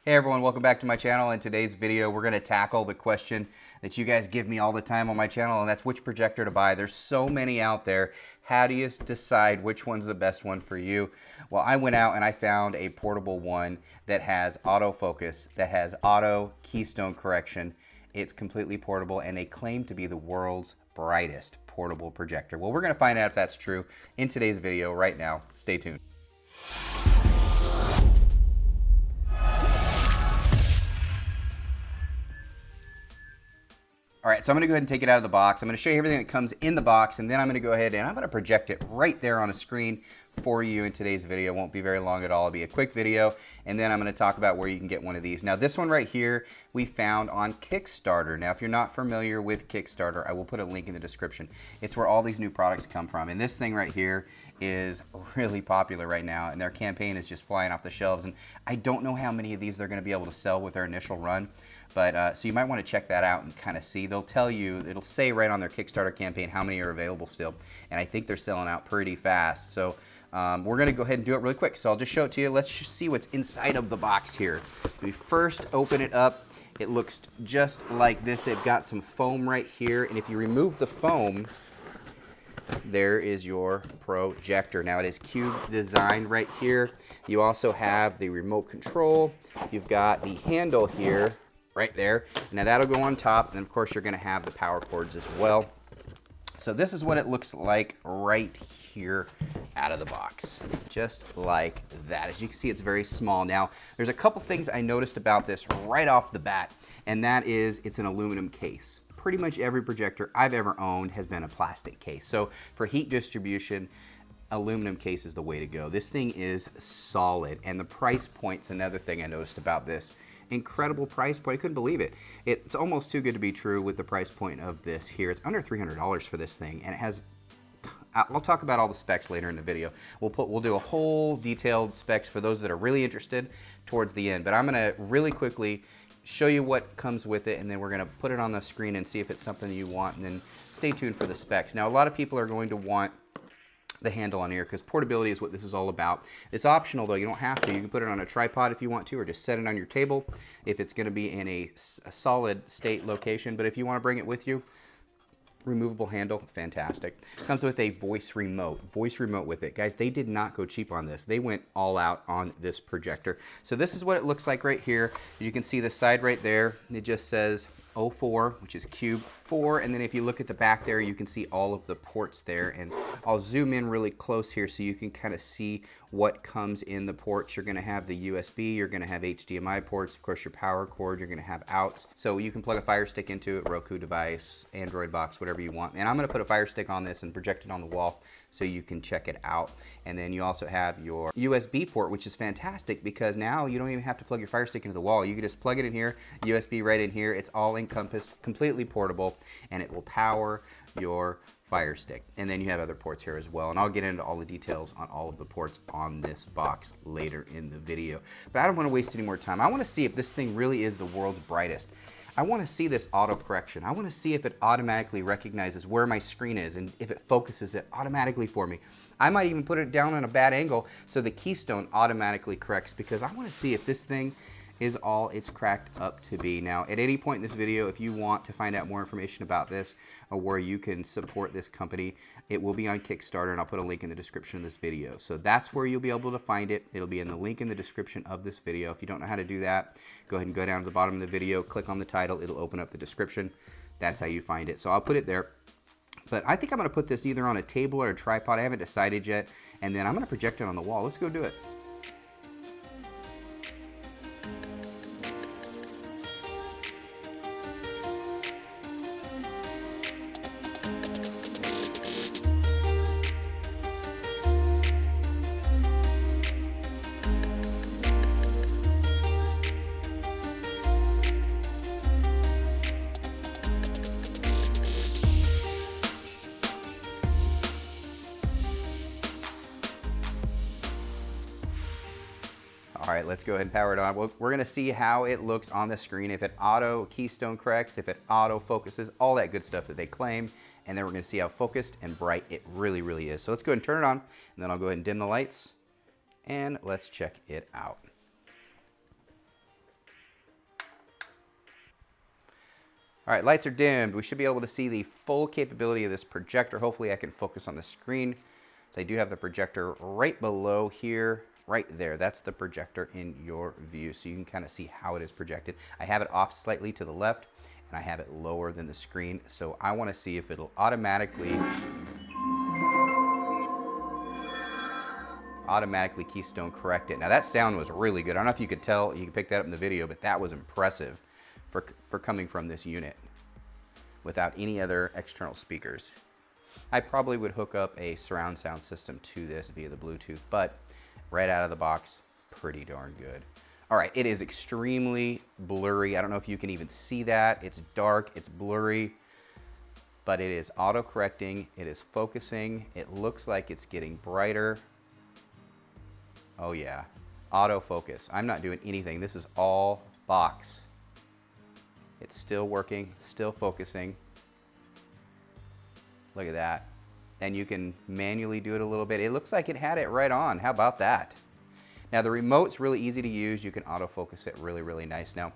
Hey everyone, welcome back to my channel. In today's video, we're gonna tackle the question that you guys give me all the time on my channel, and that's which projector to buy. There's so many out there. How do you decide which one's the best one for you? Well, I went out and I found a portable one that has autofocus, that has auto keystone correction. It's completely portable, and they claim to be the world's brightest portable projector. Well, we're gonna find out if that's true in today's video right now. Stay tuned. All right, so I'm gonna go ahead and take it out of the box. I'm gonna show you everything that comes in the box, and then I'm gonna go ahead and I'm gonna project it right there on a screen for you in today's video. It won't be very long at all. It'll be a quick video, and then I'm gonna talk about where you can get one of these. Now, this one right here, we found on Kickstarter. Now, if you're not familiar with Kickstarter, I will put a link in the description. It's where all these new products come from, and this thing right here is really popular right now, and their campaign is just flying off the shelves, and I don't know how many of these they're gonna be able to sell with their initial run. But so you might want to check that out and kind of see. They'll tell you, it'll say right on their Kickstarter campaign how many are available still. And I think they're selling out pretty fast. So we're going to go ahead and do it really quick. So I'll just show it to you. Let's just see what's inside of the box here. We first open it up. It looks just like this. They've got some foam right here. And if you remove the foam, there is your projector. Now it is cube designed right here. You also have the remote control. You've got the handle here right there. Now that'll go on top, and of course you're gonna have the power cords as well. So this is what it looks like right here out of the box, just like that. As you can see, it's very small. Now, there's a couple things I noticed about this right off the bat, and that is it's an aluminum case. Pretty much every projector I've ever owned has been a plastic case. So for heat distribution, aluminum case is the way to go. This thing is solid, and the price point's another thing I noticed about this. Incredible price point. I couldn't believe it. It's almost too good to be true with the price point of this here. It's under $300 for this thing, and it has, I'll talk about all the specs later in the video. We'll do a whole detailed specs for those that are really interested towards the end, but I'm gonna really quickly show you what comes with it, and then we're gonna put it on the screen and see if it's something you want, and then stay tuned for the specs. Now, a lot of people are going to want the handle on here because portability is what this is all about. It's optional though, you don't have to. You can put it on a tripod if you want to, or just set it on your table if it's going to be in a solid state location. But if you want to bring it with you, removable handle, fantastic. Comes with a voice remote with it. Guys, they did not go cheap on this. They went all out on this projector. So this is what it looks like right here. You can see the side right there. It just says 04, which is CUBE4, and then if you look at the back there, you can see all of the ports there, and I'll zoom in really close here so you can kind of see what comes in the ports. You're going to have the USB, you're going to have HDMI ports, of course your power cord, you're going to have outs, so you can plug a Fire Stick into it, Roku device, Android box, whatever you want. And I'm going to put a Fire Stick on this and project it on the wall so you can check it out. And then you also have your USB port, which is fantastic because now you don't even have to plug your Fire Stick into the wall. You can just plug it in here, USB right in here. It's all encompassed, completely portable, and it will power your Fire Stick. And then you have other ports here as well. And I'll get into all the details on all of the ports on this box later in the video. But I don't want to waste any more time. I want to see if this thing really is the world's brightest. I want to see this auto correction. I want to see if it automatically recognizes where my screen is and if it focuses it automatically for me. I might even put it down on a bad angle so the keystone automatically corrects, because I want to see if this thing is all it's cracked up to be. Now, at any point in this video, if you want to find out more information about this or where you can support this company, it will be on Kickstarter, and I'll put a link in the description of this video. So that's where you'll be able to find it. It'll be in the link in the description of this video. If you don't know how to do that, go ahead and go down to the bottom of the video, click on the title, it'll open up the description. That's how you find it. So I'll put it there. But I think I'm gonna put this either on a table or a tripod. I haven't decided yet. And then I'm gonna project it on the wall. Let's go do it. All right, let's go ahead and power it on. We're gonna see how it looks on the screen, if it auto keystone corrects, if it auto focuses, all that good stuff that they claim. And then we're gonna see how focused and bright it really, really is. So let's go ahead and turn it on, and then I'll go ahead and dim the lights, and let's check it out. All right, lights are dimmed. We should be able to see the full capability of this projector. Hopefully I can focus on the screen. So I do have the projector right below here, right there. That's the projector in your view. So you can kind of see how it is projected. I have it off slightly to the left and I have it lower than the screen. So I want to see if it'll automatically keystone correct it. Now that sound was really good. I don't know if you could tell, you can pick that up in the video, but that was impressive for coming from this unit without any other external speakers. I probably would hook up a surround sound system to this via the Bluetooth, but right out of the box, pretty darn good. All right, it is extremely blurry. I don't know if you can even see that. It's dark, it's blurry, but it is auto-correcting, it is focusing. It looks like it's getting brighter. Oh yeah, autofocus. I'm not doing anything. This is all box. It's still working, still focusing. Look at that. And you can manually do it a little bit. It looks like it had it right on. How about that? Now the remote's really easy to use. You can autofocus it really, really nice. Now,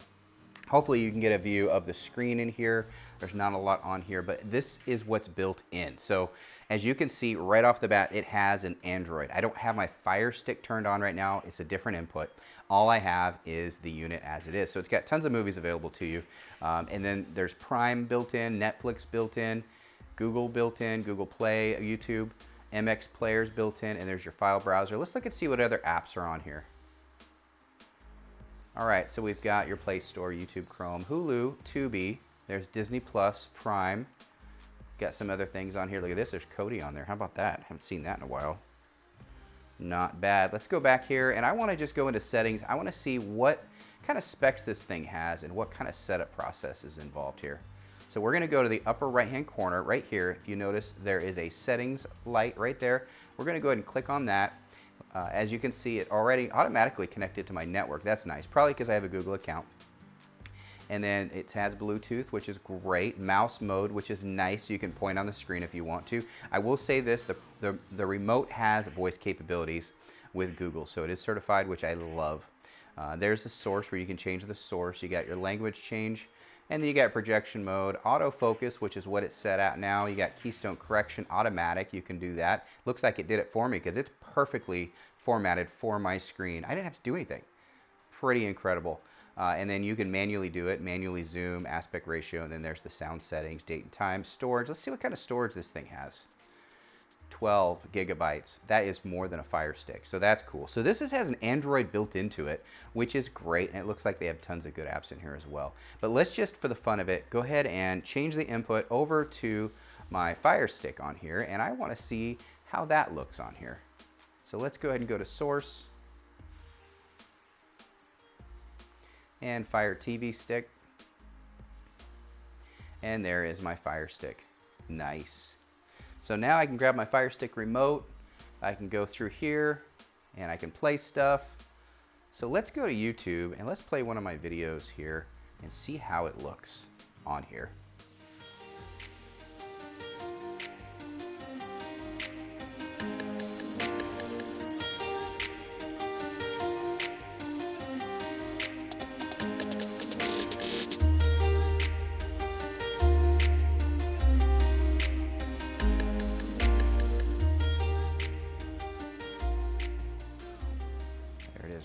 hopefully you can get a view of the screen in here. There's not a lot on here, but this is what's built in. So as you can see right off the bat, it has an Android. I don't have my Fire Stick turned on right now. It's a different input. All I have is the unit as it is. So it's got tons of movies available to you. And then there's Prime built in, Netflix built in, Google built in, Google Play, YouTube, MX players built in, and there's your file browser. Let's look and see what other apps are on here. All right, so we've got your Play Store, YouTube, Chrome, Hulu, Tubi, there's Disney Plus, Prime. Got some other things on here. Look at this, there's Kodi on there. How about that? Haven't seen that in a while. Not bad. Let's go back here, and I want to just go into settings. I want to see what kind of specs this thing has and what kind of setup process is involved here. So we're going to go to the upper right-hand corner right here. If you notice, there is a settings light right there. We're going to go ahead and click on that. As you can see, it already automatically connected to my network. That's nice, probably because I have a Google account. And then it has Bluetooth, which is great. Mouse mode, which is nice. You can point on the screen if you want to. I will say this, the remote has voice capabilities with Google, so it is certified, which I love. There's the source where you can change the source. You got your language change, and then you got projection mode, autofocus, which is what it's set at now. You got keystone correction, automatic. You can do that. Looks like it did it for me because it's perfectly formatted for my screen. I didn't have to do anything. Pretty incredible. And then you can manually do it, manually zoom, aspect ratio, and then there's the sound settings, date and time, storage. Let's see what kind of storage this thing has. 12 gigabytes. That is more than a Fire Stick, so that's cool. So this has an Android built into it, which is great, and it looks like they have tons of good apps in here as well. But let's just, for the fun of it, go ahead and change the input over to my Fire Stick on here, and I want to see how that looks on here. So let's go ahead and go to Source, and Fire TV Stick. And there is my Fire Stick. Nice. So now I can grab my Fire Stick remote. I can go through here and I can play stuff. So let's go to YouTube and let's play one of my videos here and see how it looks on here.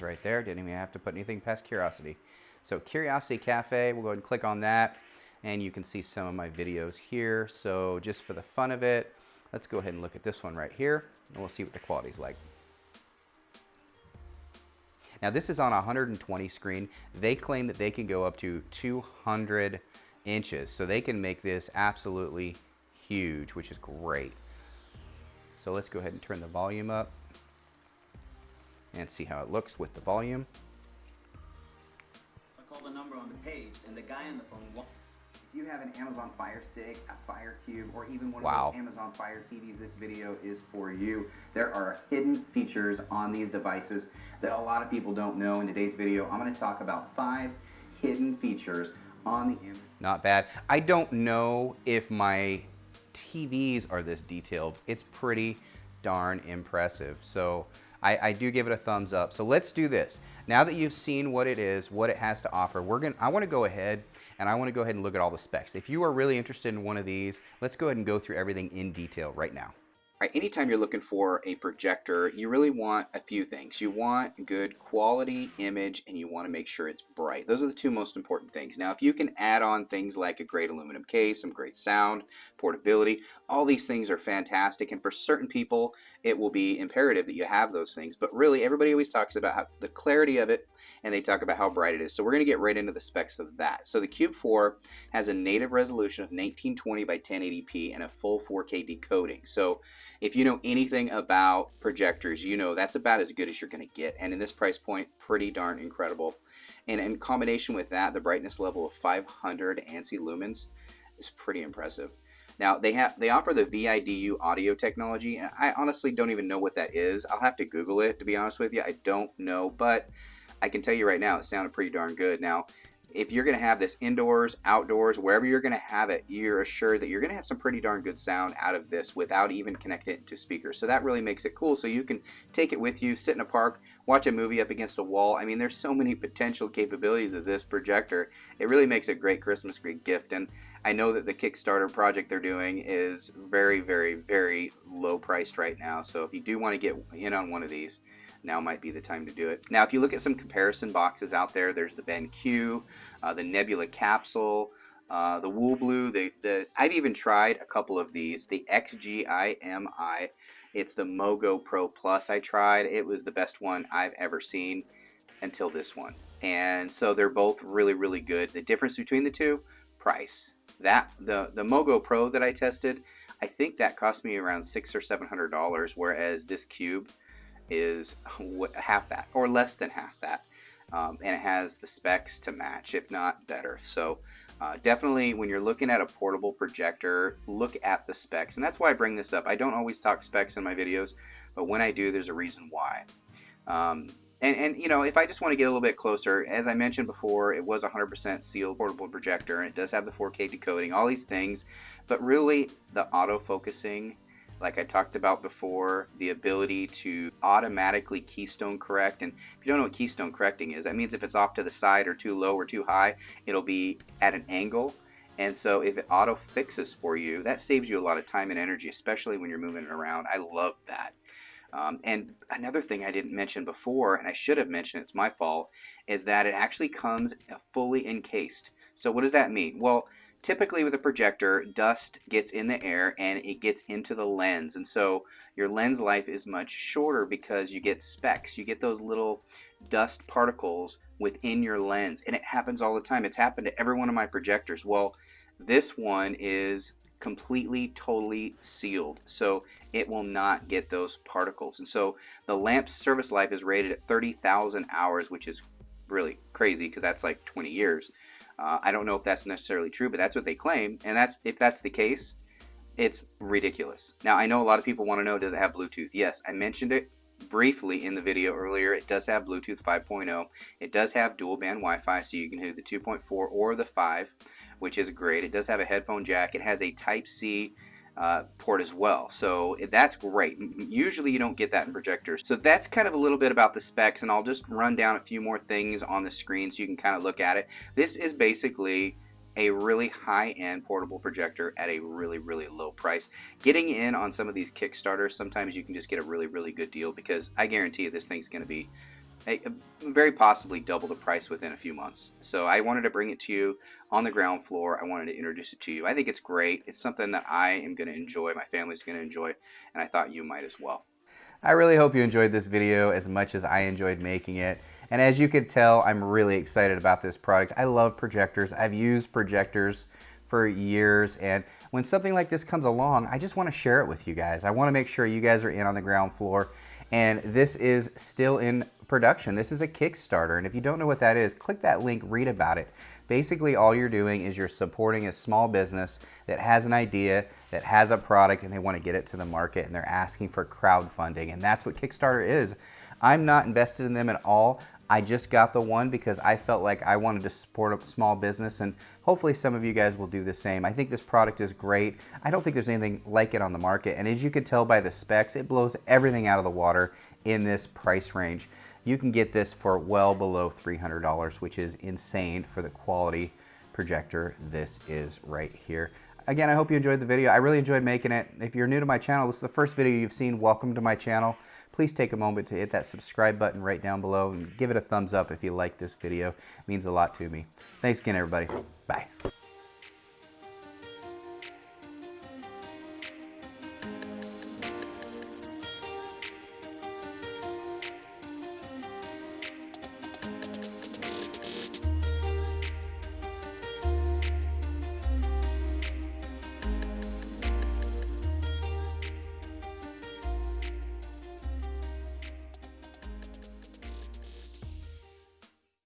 Right there, didn't even have to put anything past Curiosity. So Curiosity Cafe, we'll go ahead and click on that and you can see some of my videos here. So just for the fun of it, let's go ahead and look at this one right here and we'll see what the quality's like. Now this is on a 120 screen. They claim that they can go up to 200 inches. So they can make this absolutely huge, which is great. So let's go ahead and turn the volume up and see how it looks with the volume. I call the number on the page, and the guy on the phone. If you have an Amazon Fire Stick, a Fire Cube, or even one Wow. of those Amazon Fire TVs, this video is for you. There are hidden features on these devices that a lot of people don't know. In today's video, I'm going to talk about 5 hidden features on the Amazon. Not bad. I don't know if my TVs are this detailed. It's pretty darn impressive. So I do give it a thumbs up. So let's do this. Now that you've seen what it is, what it has to offer, I want to go ahead and I want to go ahead and look at all the specs. If you are really interested in one of these, let's go ahead and go through everything in detail right now. All right, anytime you're looking for a projector, you really want a few things. You want good quality image, and you want to make sure it's bright. Those are the two most important things. Now, if you can add on things like a great aluminum case, some great sound, portability, all these things are fantastic. And for certain people, it will be imperative that you have those things. But really, everybody always talks about the clarity of it, and they talk about how bright it is. So we're going to get right into the specs of that. So the CUBE4 has a native resolution of 1920 by 1080p and a full 4K decoding. So if you know anything about projectors, you know that's about as good as you're going to get. And in this price point, pretty darn incredible. And in combination with that, the brightness level of 500 ANSI lumens is pretty impressive. Now, they offer the VIDU audio technology, and I honestly don't even know what that is. I'll have to Google it, to be honest with you. I don't know, but I can tell you right now, it sounded pretty darn good. Now, if you're going to have this indoors, outdoors, wherever you're going to have it, you're assured that you're going to have some pretty darn good sound out of this without even connecting it to speakers. So that really makes it cool. So you can take it with you, sit in a park, watch a movie up against a wall. I mean, there's so many potential capabilities of this projector. It really makes a great Christmas gift. And I know that the Kickstarter project they're doing is very, very, very low priced right now. So if you do want to get in on one of these, now might be the time to do it. Now, if you look at some comparison boxes out there, there's the BenQ, the Nebula Capsule, the Woolblue. I've even tried a couple of these. The XGIMI, it's the Mogo Pro Plus I tried. It was the best one I've ever seen until this one. And so they're both really, really good. The difference between the two, price. The Mogo Pro that I tested, I think that cost me around $600 or $700, whereas this Cube is half that or less than half that, and it has the specs to match, if not better. So definitely when you're looking at a portable projector, look at the specs, and that's why I bring this up. I don't always talk specs in my videos, but when I do, there's a reason why. And you know, if I just want to get a little bit closer, as I mentioned before, it was 100% sealed portable projector, and it does have the 4K decoding, all these things, but really the auto-focusing, like I talked about before, the ability to automatically keystone correct. And if you don't know what keystone correcting is, that means if it's off to the side or too low or too high, it'll be at an angle. And so if it auto fixes for you, that saves you a lot of time and energy, especially when you're moving it around. I love that. And another thing I didn't mention before, and I should have mentioned, it's my fault, is that it actually comes fully encased. So what does that mean? Well, typically with a projector, dust gets in the air and it gets into the lens. And so your lens life is much shorter because you get specks. You get those little dust particles within your lens. And it happens all the time. It's happened to every one of my projectors. Well, this one is completely, totally sealed. So it will not get those particles. And so the lamp's service life is rated at 30,000 hours, which is really crazy because that's like 20 years. I don't know if that's necessarily true, but that's what they claim. And if that's the case, it's ridiculous. Now, I know a lot of people want to know, does it have Bluetooth? Yes, I mentioned it briefly in the video earlier. It does have Bluetooth 5.0. It does have dual band Wi-Fi, so you can do the 2.4 or the 5, which is great. It does have a headphone jack. It has a Type-C port as well, so that's great. Usually you don't get that in projectors. So that's kind of a little bit about the specs, and I'll just run down a few more things on the screen so you can kind of look at it. This is basically a really high-end portable projector at a really, really low price. Getting in on some of these Kickstarters, sometimes you can just get a really, really good deal, because I guarantee you this thing's going to be very possibly double the price within a few months. So I wanted to bring it to you on the ground floor. I wanted to introduce it to you. I think it's great. It's something that I am going to enjoy. My family's going to enjoy, and I thought you might as well. I really hope you enjoyed this video as much as I enjoyed making it. And as you can tell, I'm really excited about this product. I love projectors. I've used projectors for years, and when something like this comes along, I just want to share it with you guys. I want to make sure you guys are in on the ground floor. And this is still in production. This is a Kickstarter, and if you don't know what that is, click that link, read about it. Basically, all you're doing is you're supporting a small business that has an idea, that has a product, and they want to get it to the market, and they're asking for crowdfunding, and that's what Kickstarter is. I'm not invested in them at all. I just got the one because I felt like I wanted to support a small business, and hopefully some of you guys will do the same. I think this product is great. I don't think there's anything like it on the market, and as you can tell by the specs, it blows everything out of the water in this price range. You can get this for well below $300, which is insane for the quality projector this is right here. Again, I hope you enjoyed the video. I really enjoyed making it. If you're new to my channel, this is the first video you've seen, welcome to my channel. Please take a moment to hit that subscribe button right down below and give it a thumbs up if you like this video. It means a lot to me. Thanks again, everybody. Bye.